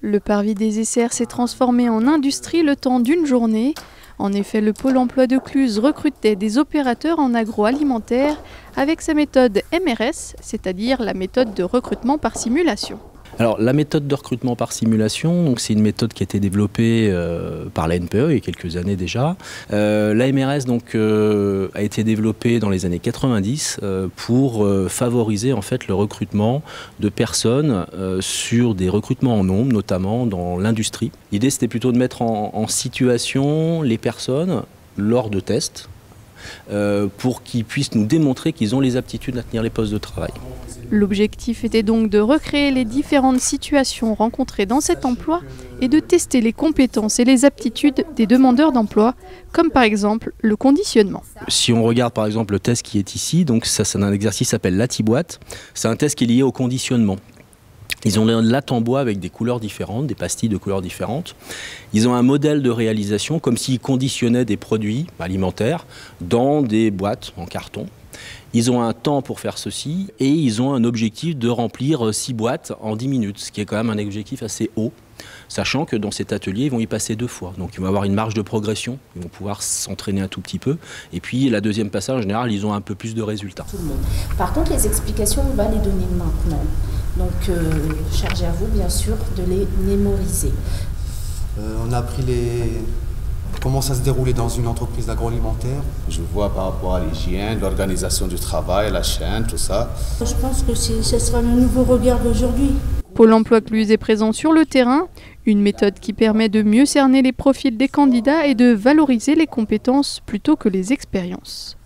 Le parvis des Essers s'est transformé en industrie le temps d'une journée. En effet, le Pôle emploi de Cluses recrutait des opérateurs en agroalimentaire avec sa méthode MRS, c'est-à-dire la méthode de recrutement par simulation. Alors la méthode de recrutement par simulation, c'est une méthode qui a été développée par la NPE il y a quelques années déjà. La MRS a été développée dans les années 90 pour favoriser en fait le recrutement de personnes sur des recrutements en nombre, notamment dans l'industrie. L'idée c'était plutôt de mettre en situation les personnes lors de tests pour qu'ils puissent nous démontrer qu'ils ont les aptitudes à tenir les postes de travail. L'objectif était donc de recréer les différentes situations rencontrées dans cet emploi et de tester les compétences et les aptitudes des demandeurs d'emploi, comme par exemple le conditionnement. Si on regarde par exemple le test qui est ici, donc ça c'est un exercice qui s'appelle l'ATI-boîte, c'est un test qui est lié au conditionnement. Ils ont une latte en bois avec des couleurs différentes, des pastilles de couleurs différentes. Ils ont un modèle de réalisation comme s'ils conditionnaient des produits alimentaires dans des boîtes en carton. Ils ont un temps pour faire ceci et ils ont un objectif de remplir 6 boîtes en 10 minutes, ce qui est quand même un objectif assez haut, sachant que dans cet atelier, ils vont y passer 2 fois. Donc ils vont avoir une marge de progression, ils vont pouvoir s'entraîner un tout petit peu. Et puis la deuxième passage, en général, ils ont un peu plus de résultats. Par contre, les explications, on va les donner maintenant. Donc charge à vous, bien sûr, de les mémoriser. On a appris comment ça se déroulait dans une entreprise agroalimentaire. Je vois par rapport à l'hygiène, l'organisation du travail, la chaîne, tout ça. Je pense que ce sera le nouveau regard d'aujourd'hui. Pôle emploi Cluses est présent sur le terrain, une méthode qui permet de mieux cerner les profils des candidats et de valoriser les compétences plutôt que les expériences.